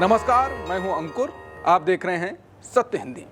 नमस्कार, मैं हूं अंकुर। आप देख रहे हैं सत्य हिंदी।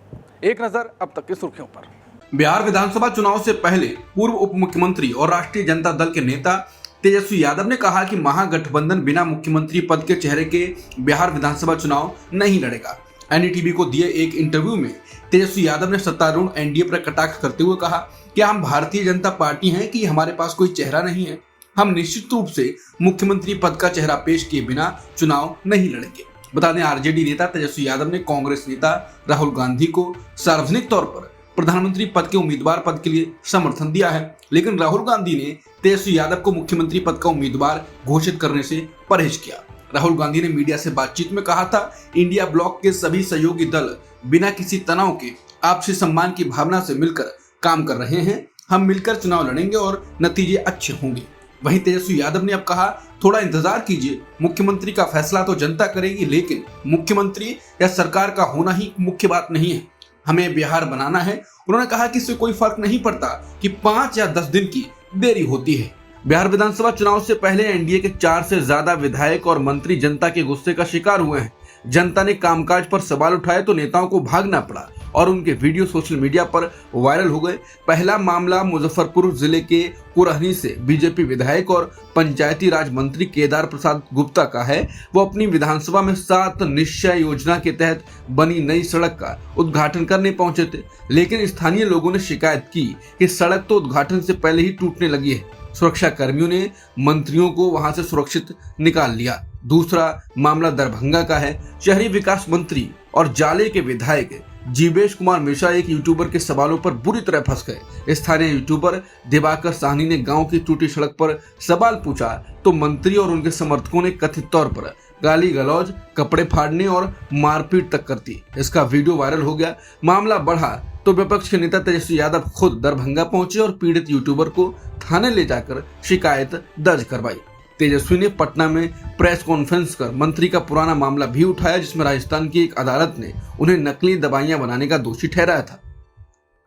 एक नजर अब तक की सुर्खियों पर। बिहार विधानसभा चुनाव से पहले पूर्व उप मुख्यमंत्री और राष्ट्रीय जनता दल के नेता तेजस्वी यादव ने कहा कि महागठबंधन बिना मुख्यमंत्री पद के चेहरे के बिहार विधानसभा चुनाव नहीं लड़ेगा। एनडीटीवी को दिए एक इंटरव्यू में तेजस्वी यादव ने सत्तारूढ़ एनडीए पर कटाक्ष करते हुए कहा कि हम भारतीय जनता पार्टी हैं कि हमारे पास कोई चेहरा नहीं है। हम निश्चित रूप से मुख्यमंत्री पद का चेहरा पेश किए बिना चुनाव नहीं लड़ेंगे। बता दें, आरजेडी नेता तेजस्वी यादव ने कांग्रेस नेता राहुल गांधी को सार्वजनिक तौर पर प्रधानमंत्री पद के उम्मीदवार पद के लिए समर्थन दिया है, लेकिन राहुल गांधी ने तेजस्वी यादव को मुख्यमंत्री पद का उम्मीदवार घोषित करने से परहेज किया। राहुल गांधी ने मीडिया से बातचीत में कहा था, इंडिया ब्लॉक के सभी सहयोगी दल बिना किसी तनाव के आपसी सम्मान की भावना से मिलकर काम कर रहे हैं। हम मिलकर चुनाव लड़ेंगे और नतीजे अच्छे होंगे। वहीं तेजस्वी यादव ने अब कहा, थोड़ा इंतजार कीजिए, मुख्यमंत्री का फैसला तो जनता करेगी, लेकिन मुख्यमंत्री या सरकार का होना ही मुख्य बात नहीं है, हमें बिहार बनाना है। उन्होंने कहा कि इससे कोई फर्क नहीं पड़ता कि 5 या 10 दिन की देरी होती है। बिहार विधानसभा चुनाव से पहले एनडीए के 4 से ज्यादा विधायक और मंत्री जनता के गुस्से का शिकार हुए हैं। जनता ने कामकाज पर सवाल उठाए तो नेताओं को भागना पड़ा और उनके वीडियो सोशल मीडिया पर वायरल हो गए। पहला मामला मुजफ्फरपुर जिले के कुरहनी से बीजेपी विधायक और पंचायती राज मंत्री केदार प्रसाद गुप्ता का है। वो अपनी विधानसभा में 7 निश्चय योजना के तहत बनी नई सड़क का उद्घाटन करने पहुंचे थे, लेकिन स्थानीय लोगों ने शिकायत की कि सड़क तो उद्घाटन से पहले ही टूटने लगी है। सुरक्षा कर्मियों ने मंत्रियों को वहां से सुरक्षित निकाल लिया। दूसरा मामला दरभंगा का है। शहरी विकास मंत्री और जाले के विधायक जीवेश कुमार मिश्रा एक यूट्यूबर के सवालों पर बुरी तरह फंस गए। स्थानीय यूट्यूबर दिवाकर साहनी ने गांव की टूटी सड़क पर सवाल पूछा तो मंत्री और उनके समर्थकों ने कथित तौर पर गाली गलौज, कपड़े फाड़ने और मारपीट तक कर दी। इसका वीडियो वायरल हो गया। मामला बढ़ा तो विपक्ष के नेता तेजस्वी यादव खुद दरभंगा पहुंचे और पीड़ित यूट्यूबर को थाने ले जाकर शिकायत दर्ज करवाई। तेजस्वी ने पटना में प्रेस कॉन्फ्रेंस कर मंत्री का पुराना मामला भी उठाया, जिसमें राजस्थान की एक अदालत ने उन्हें नकली दवाइयां बनाने का दोषी ठहराया था।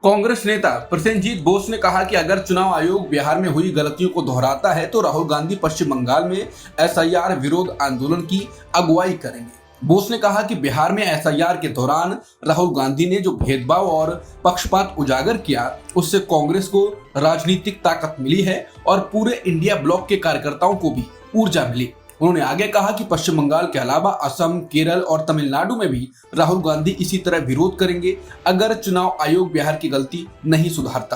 कांग्रेस नेता प्रसेनजीत बोस ने कहा कि अगर चुनाव आयोग बिहार में हुई गलतियों को दोहराता है तो राहुल गांधी पश्चिम बंगाल में एसआईआर विरोध आंदोलन की अगुवाई करेंगे। बोस ने कहा कि बिहार में एसआईआर के दौरान राहुल गांधी ने जो भेदभाव और पक्षपात उजागर किया, उससे कांग्रेस को राजनीतिक ताकत मिली है और पूरे इंडिया ब्लॉक के कार्यकर्ताओं को भी ऊर्जा मिली। उन्होंने आगे कहा कि पश्चिम बंगाल के अलावा असम, केरल और तमिलनाडु में भी राहुल गांधी इसी तरह विरोध करेंगे अगर चुनाव आयोग बिहार की गलती नहीं सुधारता।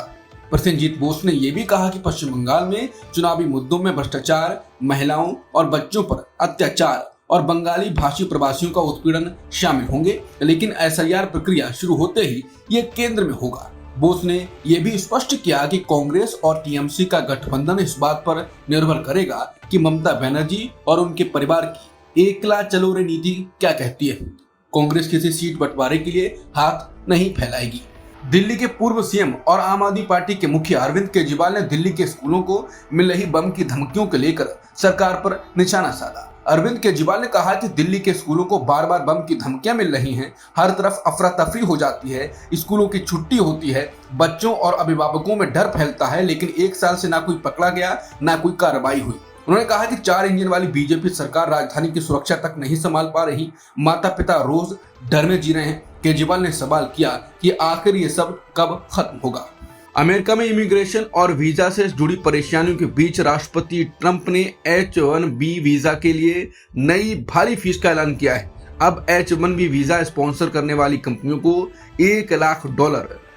प्रसेनजीत बोस ने यह भी कहा कि पश्चिम बंगाल में चुनावी मुद्दों में भ्रष्टाचार, महिलाओं और बच्चों पर अत्याचार और बंगाली भाषी प्रवासियों का उत्पीड़न शामिल होंगे, लेकिन एसआईआर प्रक्रिया शुरू होते ही ये केंद्र में होगा। बोस ने यह भी स्पष्ट किया कि कांग्रेस और टीएमसी का गठबंधन इस बात पर निर्भर करेगा कि ममता बनर्जी और उनके परिवार की एकला चलो रे नीति क्या कहती है। कांग्रेस किसी सीट बंटवारे के लिए हाथ नहीं फैलाएगी। दिल्ली के पूर्व सीएम और आम आदमी पार्टी के मुखिया अरविंद केजरीवाल ने दिल्ली के स्कूलों को मिल रही बम की धमकियों को लेकर सरकार पर निशाना साधा। अरविंद केजरीवाल ने कहा कि दिल्ली के स्कूलों को बार बार बम की धमकियां मिल रही हैं, हर तरफ अफरा तफरी हो जाती है, स्कूलों की छुट्टी होती है, बच्चों और अभिभावकों में डर फैलता है, लेकिन 1 साल से ना कोई पकड़ा गया ना कोई कार्रवाई हुई। उन्होंने कहा कि 4 इंजन वाली बीजेपी सरकार राजधानी की सुरक्षा तक नहीं संभाल पा रही, माता पिता रोज डर में जी रहे हैं। केजरीवाल ने सवाल किया कि आखिर ये सब कब खत्म होगा। अमेरिका में इमिग्रेशन और वीजा से जुड़ी परेशानियों के बीच राष्ट्रपति ट्रंप ने H-1B वीजा के लिए नई भारी फीस का ऐलान किया है। अब H-1B वीजा स्पॉन्सर करने वाली कंपनियों को $1 लाख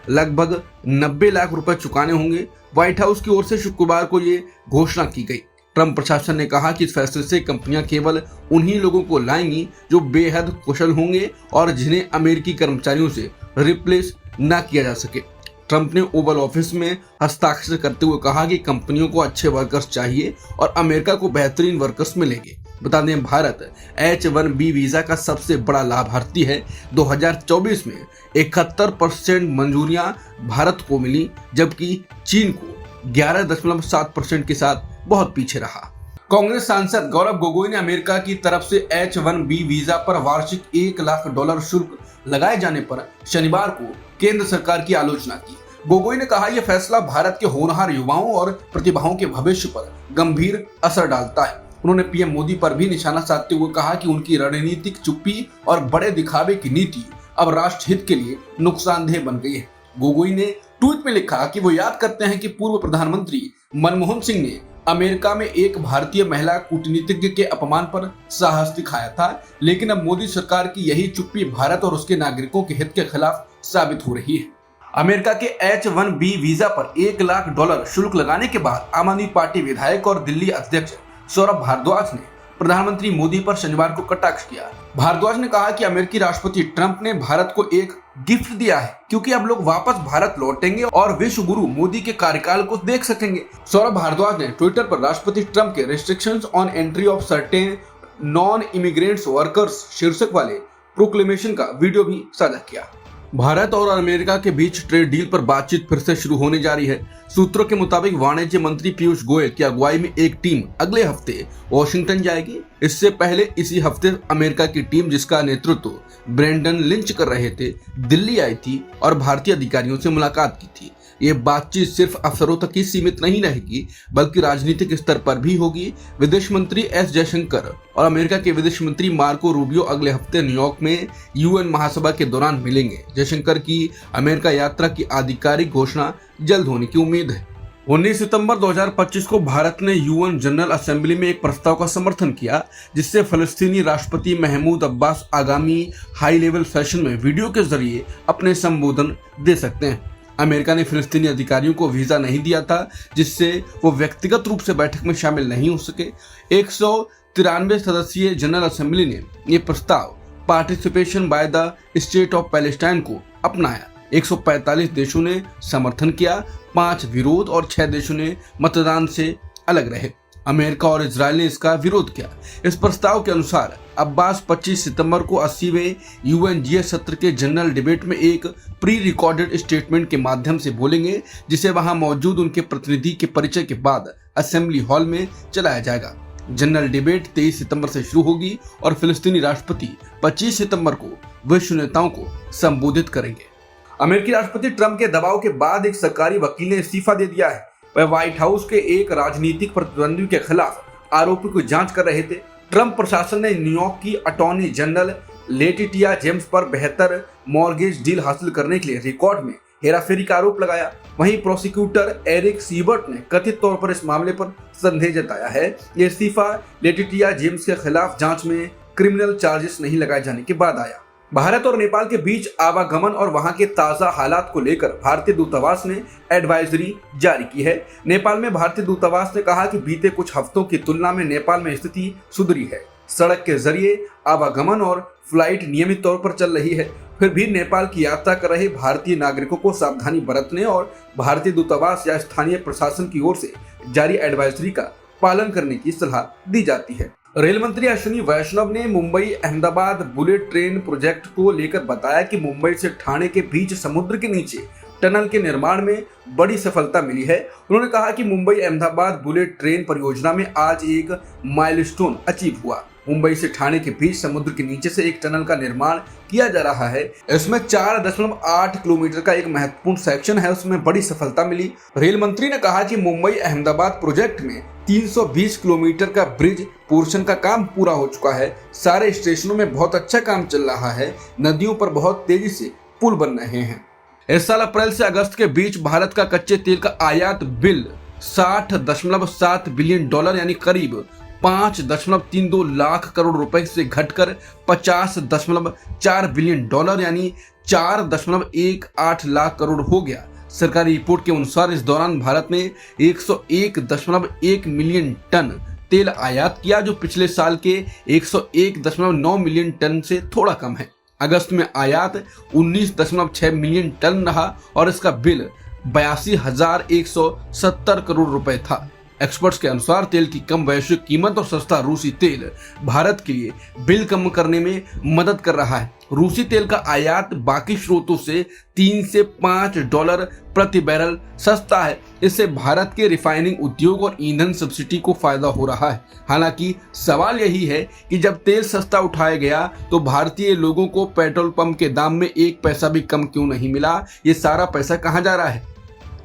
लगभग 90 लाख रुपए चुकाने होंगे। व्हाइट हाउस की ओर से शुक्रवार को ये घोषणा की गई। ट्रंप प्रशासन ने कहा कि इस फैसले से कंपनियां केवल उन्हीं लोगों को लाएंगी जो बेहद कुशल होंगे और जिन्हें अमेरिकी कर्मचारियों से रिप्लेस न किया जा सके। ट्रंप ने ओवल ऑफिस में हस्ताक्षर करते हुए कहा कि कंपनियों को अच्छे वर्कर्स चाहिए और अमेरिका को बेहतरीन वर्कर्स मिलेंगे। बता दें, भारत H-1B वीजा का सबसे बड़ा लाभार्थी है। 2024 में 71% मंजूरियां भारत को मिली, जबकि चीन को 11.7% के साथ बहुत पीछे रहा। कांग्रेस सांसद गौरव गोगोई ने अमेरिका की तरफ से H-1B वीजा पर वार्षिक $1 लाख शुल्क लगाए जाने पर शनिवार को केंद्र सरकार की आलोचना की। गोगोई ने कहा, यह फैसला भारत के होनहार युवाओं और प्रतिभाओं के भविष्य पर गंभीर असर डालता है। उन्होंने पीएम मोदी पर भी निशाना साधते हुए कहा कि उनकी रणनीतिक चुप्पी और बड़े दिखावे की नीति अब राष्ट्र हित के लिए नुकसानदेह बन गई है। गोगोई ने ट्वीट में लिखा कि वो याद करते हैं कि पूर्व प्रधानमंत्री मनमोहन सिंह ने अमेरिका में एक भारतीय महिला कूटनीतिज्ञ के अपमान पर साहस दिखाया था, लेकिन अब मोदी सरकार की यही चुप्पी भारत और उसके नागरिकों के हित के खिलाफ साबित हो रही है। अमेरिका के H-1B वीजा पर $1 लाख शुल्क लगाने के बाद आम आदमी पार्टी विधायक और दिल्ली अध्यक्ष सौरभ भारद्वाज ने प्रधानमंत्री मोदी पर शनिवार को कटाक्ष किया। भारद्वाज ने कहा कि अमेरिकी राष्ट्रपति ट्रंप ने भारत को एक गिफ्ट दिया है, क्योंकि अब लोग वापस भारत लौटेंगे और विश्व गुरु मोदी के कार्यकाल को देख सकेंगे। सौरभ भारद्वाज ने ट्विटर पर राष्ट्रपति ट्रंप के restrictions on entry of certain non immigrants workers शीर्षक वाले प्रोक्लेमेशन का वीडियो भी साझा किया। भारत और अमेरिका के बीच ट्रेड डील पर बातचीत फिर से शुरू होने जा रही है। सूत्रों के मुताबिक वाणिज्य मंत्री पीयूष गोयल की अगुवाई में एक टीम अगले हफ्ते वॉशिंगटन जाएगी। इससे पहले इसी हफ्ते अमेरिका की टीम, जिसका नेतृत्व ब्रेंडन लिंच कर रहे थे, दिल्ली आई थी और भारतीय अधिकारियों से मुलाकात की थी। ये बातचीत सिर्फ अफसरों तक ही सीमित नहीं रहेगी, बल्कि राजनीतिक स्तर पर भी होगी। विदेश मंत्री एस जयशंकर और अमेरिका के विदेश मंत्री मार्को रूबियो अगले हफ्ते न्यूयॉर्क में यूएन महासभा के दौरान मिलेंगे। जयशंकर की अमेरिका यात्रा की आधिकारिक घोषणा जल्द होने की उम्मीद है। 19 सितंबर 2025 को भारत ने यूएन जनरल असेंबली में एक प्रस्ताव का समर्थन किया, जिससे फलस्तीनी राष्ट्रपति महमूद अब्बास आगामी हाई लेवल सेशन में वीडियो के जरिए अपने संबोधन दे सकते हैं। अमेरिका ने फिलिस्तीनी अधिकारियों को वीजा नहीं दिया था, जिससे वो व्यक्तिगत रूप से बैठक में शामिल नहीं हो सके। 193 सदस्यीय जनरल असेंबली ने ये प्रस्ताव participation by the state of Palestine को अपनाया। 145 देशों ने समर्थन किया, 5 विरोध और 6 देशों ने मतदान से अलग रहे। अमेरिका और इजराइल ने इसका विरोध किया। इस प्रस्ताव के अनुसार अब्बास 25 सितंबर को 80वें यूएनजीए सत्र के जनरल डिबेट में एक प्री रिकॉर्डेड स्टेटमेंट के माध्यम से बोलेंगे, जिसे वहां मौजूद उनके प्रतिनिधि के परिचय के बाद असेंबली हॉल में चलाया जाएगा। जनरल डिबेट 23 सितंबर से शुरू होगी और फिलिस्तीनी राष्ट्रपति 25 सितंबर को विश्व नेताओं को संबोधित करेंगे। अमेरिकी राष्ट्रपति ट्रंप के दबाव के बाद एक सरकारी वकील ने इस्तीफा दे दिया है। वह व्हाइट हाउस के एक राजनीतिक प्रतिद्वंदी के खिलाफ आरोपों की जांच कर रहे थे। ट्रंप प्रशासन ने न्यूयॉर्क की अटॉर्नी जनरल लेटिटिया जेम्स पर बेहतर मॉर्गेज डील हासिल करने के लिए रिकॉर्ड में हेराफेरी का आरोप लगाया। वहीं प्रोसिक्यूटर एरिक सीबर्ट ने कथित तौर पर इस मामले पर संदेह जताया है। ये इस्तीफा लेटिटिया जेम्स के खिलाफ जांच में क्रिमिनल चार्जेस नहीं लगाए जाने के बाद आया। भारत और नेपाल के बीच आवागमन और वहां के ताजा हालात को लेकर भारतीय दूतावास ने एडवाइजरी जारी की है। नेपाल में भारतीय दूतावास ने कहा कि बीते कुछ हफ्तों की तुलना में नेपाल में स्थिति सुधरी है। सड़क के जरिए आवागमन और फ्लाइट नियमित तौर पर चल रही है। फिर भी नेपाल की यात्रा कर रहे भारतीय नागरिकों को सावधानी बरतने और भारतीय दूतावास या स्थानीय प्रशासन की ओर से जारी एडवाइजरी का पालन करने की सलाह दी जाती है। रेल मंत्री अश्विनी वैष्णव ने Mumbai Ahmedabad bullet train project को लेकर बताया कि मुंबई से ठाणे के बीच समुद्र के नीचे टनल के निर्माण में बड़ी सफलता मिली है। उन्होंने कहा कि मुंबई अहमदाबाद बुलेट ट्रेन परियोजना में आज एक माइलस्टोन अचीव हुआ। मुंबई से ठाणे के बीच समुद्र के नीचे से एक टनल का निर्माण किया जा रहा है। इसमें 4.8 किलोमीटर का एक महत्वपूर्ण सेक्शन है, उसमें बड़ी सफलता मिली। रेल मंत्री ने कहा कि मुंबई अहमदाबाद प्रोजेक्ट में 320 किलोमीटर का ब्रिज पोर्शन का काम पूरा हो चुका है। सारे स्टेशनों में बहुत अच्छा काम चल रहा है। नदियों पर बहुत तेजी से पुल बन रहे हैं। इस साल अप्रैल से अगस्त के बीच भारत का कच्चे तेल का आयात बिल $60.7 बिलियन यानी करीब 5.32 लाख करोड़ रुपए से घटकर $50.4 बिलियन यानी 4.18 लाख करोड़ हो गया। सरकारी रिपोर्ट के अनुसार इस दौरान भारत ने 101.1 मिलियन टन तेल आयात किया, जो पिछले साल के 101.9 मिलियन टन से थोड़ा कम है। अगस्त में आयात 19.6 मिलियन टन रहा और इसका बिल 82,170 करोड़ रुपए था। एक्सपर्ट्स के अनुसार तेल की कम वैश्विक कीमत और सस्ता रूसी तेल भारत के लिए बिल कम करने में मदद कर रहा है। रूसी तेल का आयात बाकी स्रोतों से $3 से $5 प्रति बैरल सस्ता है। इससे भारत के रिफाइनिंग उद्योग और ईंधन सब्सिडी को फायदा हो रहा है। हालांकि सवाल यही है कि जब तेल सस्ता उठाया गया तो भारतीय लोगों को पेट्रोल पंप के दाम में 1 पैसा भी कम क्यों नहीं मिला? ये सारा पैसा कहाँ जा रहा है?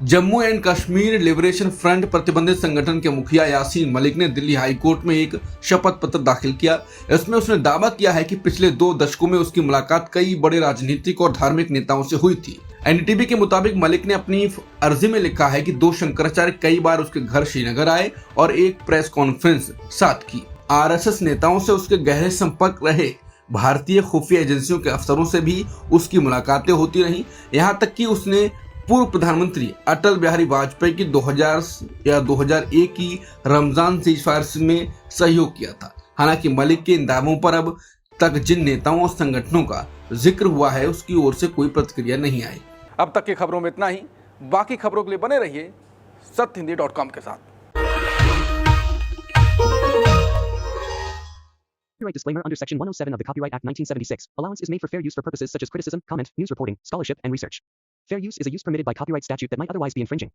Jammu and Kashmir liberation front प्रतिबंधित संगठन के मुखिया यासीन मलिक ने दिल्ली हाई कोर्ट में एक शपथ पत्र दाखिल किया। इसमें उसने दावा किया है कि पिछले 2 दशकों में उसकी मुलाकात कई बड़े राजनीतिक और धार्मिक नेताओं से हुई थी। एनडीटीवी के मुताबिक मलिक ने अपनी अर्जी में लिखा है कि 2 शंकराचार्य कई बार उसके घर श्रीनगर आए और एक प्रेस कॉन्फ्रेंस साथ की। आरएसएस नेताओं से उसके गहरे संपर्क रहे। भारतीय खुफिया एजेंसियों के अफसरों से भी उसकी मुलाकातें होती रहीं। यहाँ तक कि उसने पूर्व प्रधानमंत्री अटल बिहारी वाजपेयी की 2000 या 2001 की रमजान सीजफायर में सहयोग किया था। हालांकि मलिक के इन दावों पर अब तक जिन नेताओं और संगठनों का जिक्र हुआ है उसकी ओर से कोई प्रतिक्रिया नहीं आई। अब तक की खबरों में इतना ही। बाकी खबरों के लिए बने रहिए सत्यहिंदी.com के साथ। Copyright disclaimer under Section 107 of the Copyright Act 1976. Allowance is made for fair use for purposes such as criticism, comment, news reporting, scholarship, and research. Fair use is a use permitted by copyright statute that might otherwise be infringing.